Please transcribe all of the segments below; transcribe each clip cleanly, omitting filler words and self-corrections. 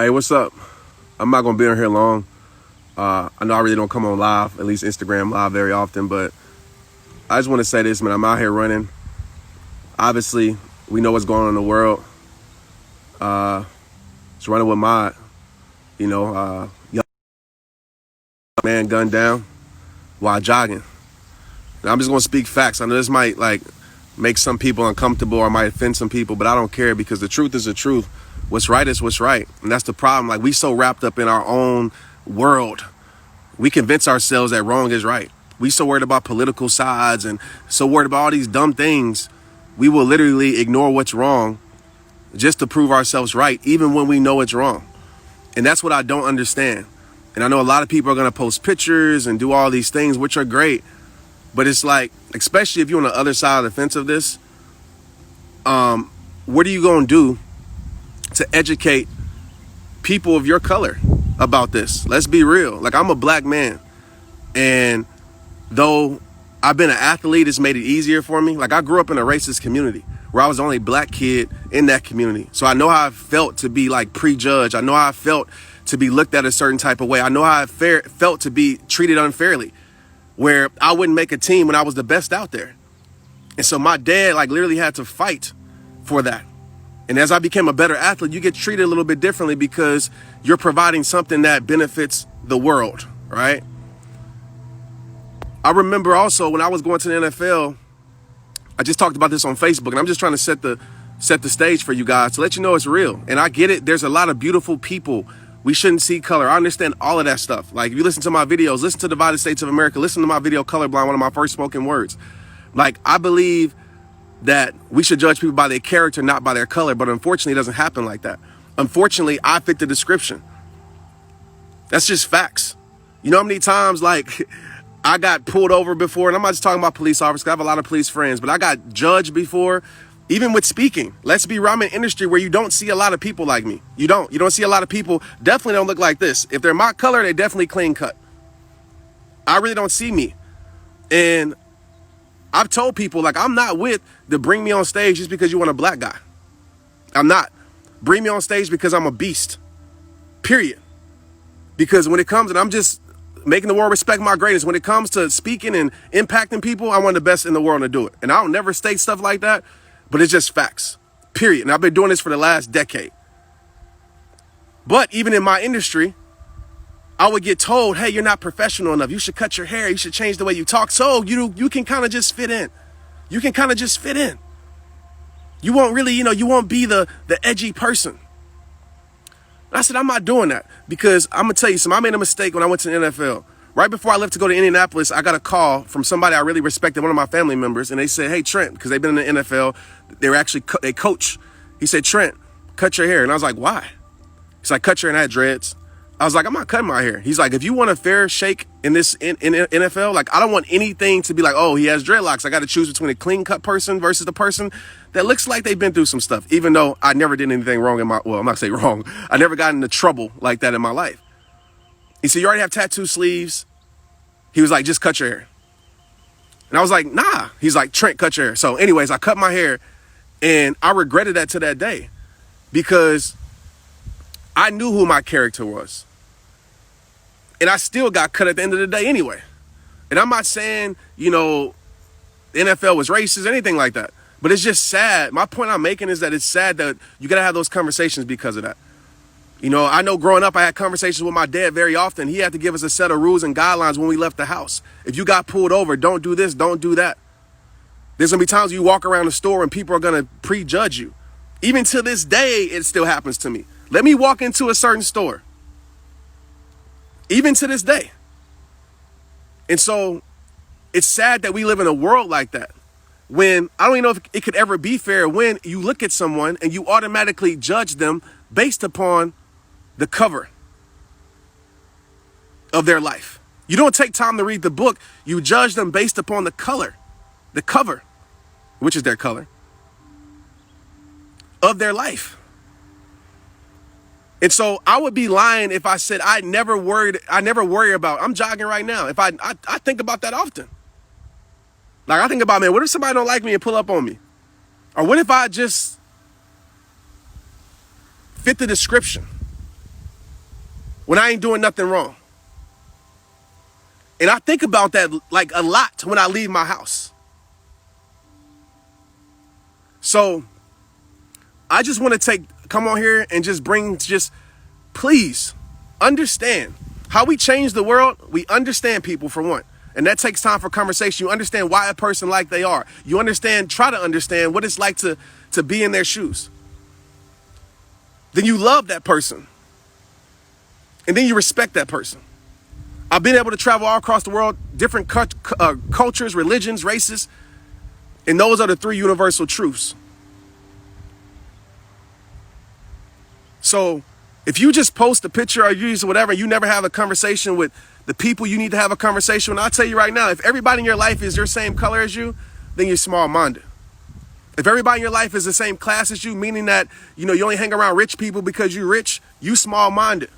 Hey, what's up? I'm not gonna be on here long. I know I really don't come on live, at least Instagram live very often, but I just want to say this, man. I'm out here running. Obviously, we know what's going on in the world. Just running with my, young man gunned down while jogging. And I'm just gonna speak facts. I know this might make some people uncomfortable or might offend some people, but I don't care because the truth is the truth. What's right is what's right. And that's the problem. Like, we so wrapped up in our own world. We convince ourselves that wrong is right. We so worried about political sides and so worried about all these dumb things. We will literally ignore what's wrong just to prove ourselves right, even when we know it's wrong. And that's what I don't understand. And I know a lot of people are going to post pictures and do all these things, which are great. But it's like, especially if you're on the other side of the fence of this, what are you going to do to educate people of your color about this? Let's be real. Like, I'm a black man, and though I've been an athlete, it's made it easier for me. Like, I grew up in a racist community where I was the only black kid in that community. So I know how I felt to be like prejudged. I know how I felt to be looked at a certain type of way. I know how I felt to be treated unfairly, where I wouldn't make a team when I was the best out there. And so my dad literally had to fight for that. And as I became a better athlete, you get treated a little bit differently because you're providing something that benefits the world, right? I remember also when I was going to the NFL, I just talked about this on Facebook, and I'm just trying to set the stage for you guys to let you know it's real. And I get it. There's a lot of beautiful people. We shouldn't see color. I understand all of that stuff. Like, if you listen to my videos, listen to Divided States of America, listen to my video Colorblind, one of my first spoken words. Like, I believe that we should judge people by their character, not by their color. But unfortunately, it doesn't happen like that. Unfortunately, I fit the description. That's just facts. You know how many times, I got pulled over before, and I'm not just talking about police officers, 'cause I have a lot of police friends, but I got judged before, even with speaking. Let's be real, I'm in an industry where you don't see a lot of people like me. You don't see a lot of people, definitely don't look like this. If they're my color, they're definitely clean cut. I really don't see me. And I've told people, I'm not with the bring me on stage just because you want a black guy. I'm not. Bring me on stage because I'm a beast. Period. Because when it comes, and I'm just making the world respect my greatness, when it comes to speaking and impacting people, I'm one of the best in the world to do it. And I don't never state stuff like that, but it's just facts. Period. And I've been doing this for the last decade. But even in my industry, I would get told, hey, you're not professional enough. You should cut your hair. You should change the way you talk. So you can kind of just fit in. You can kind of just fit in. You won't really, you won't be the edgy person. And I said, I'm not doing that, because I'm going to tell you something. I made a mistake when I went to the NFL. Right before I left to go to Indianapolis, I got a call from somebody I really respected, one of my family members. And they said, hey, Trent, because they've been in the NFL. They coach. He said, Trent, cut your hair. And I was like, why? He's like, cut your hair. And I had dreads. I was like, I'm not cutting my hair. He's like, if you want a fair shake in this in NFL, I don't want anything to be like, oh, he has dreadlocks. I got to choose between a clean cut person versus the person that looks like they've been through some stuff, even though I never did anything wrong I'm not saying wrong. I never got into trouble like that in my life. He said, you already have tattoo sleeves. He was like, just cut your hair. And I was like, nah. He's like, Trent, cut your hair. So anyways, I cut my hair, and I regretted that to that day, because I knew who my character was. And I still got cut at the end of the day anyway. And I'm not saying, the NFL was racist, anything like that. But it's just sad. My point I'm making is that it's sad that you got to have those conversations because of that. I know growing up, I had conversations with my dad very often. He had to give us a set of rules and guidelines when we left the house. If you got pulled over, don't do this, don't do that. There's going to be times you walk around the store and people are going to prejudge you. Even to this day, it still happens to me. Let me walk into a certain store. Even to this day. And so it's sad that we live in a world like that, when I don't even know if it could ever be fair, when you look at someone and you automatically judge them based upon the cover of their life. You don't take time to read the book. You judge them based upon the cover, which is their color, of their life. And so I would be lying if I said I never worry about, I'm jogging right now. If I think about that often. I think about, man, what if somebody don't like me and pull up on me? Or what if I just fit the description? when I ain't doing nothing wrong. And I think about that like a lot when I leave my house. So I just want to come on here and please understand how we change the world. We understand people, for one. And that takes time for conversation. You understand why a person like they are. You try to understand what it's like to be in their shoes. Then you love that person. And then you respect that person. I've been able to travel all across the world, different cultures, religions, races. And those are the three universal truths. So if you just post a picture or use whatever, you never have a conversation with the people you need to have a conversation with, I'll tell you right now, if everybody in your life is your same color as you, then you're small-minded. If everybody in your life is the same class as you, meaning that, you only hang around rich people because you're rich, you small-minded.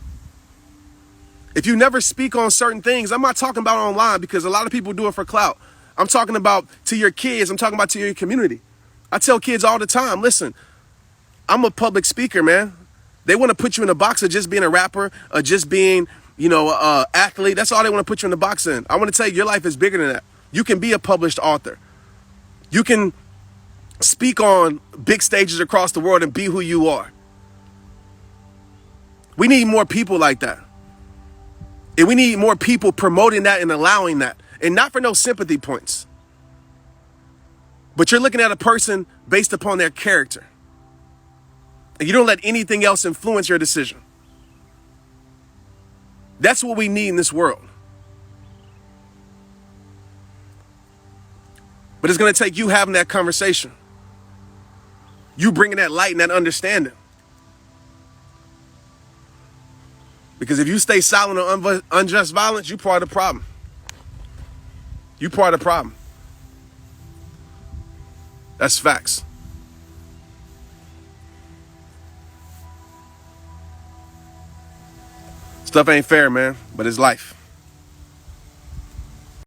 If you never speak on certain things, I'm not talking about online because a lot of people do it for clout. I'm talking about to your kids. I'm talking about to your community. I tell kids all the time, listen, I'm a public speaker, man. They want to put you in a box of just being a rapper or just being, athlete. That's all they want to put you in the box in. I want to tell you, your life is bigger than that. You can be a published author. You can speak on big stages across the world and be who you are. We need more people like that. And we need more people promoting that and allowing that. And not for no sympathy points. But you're looking at a person based upon their character. And you don't let anything else influence your decision. That's what we need in this world. But it's going to take you having that conversation. You bringing that light and that understanding. Because if you stay silent on unjust violence, you're part of the problem. You're part of the problem. That's facts. Stuff ain't fair, man, but it's life.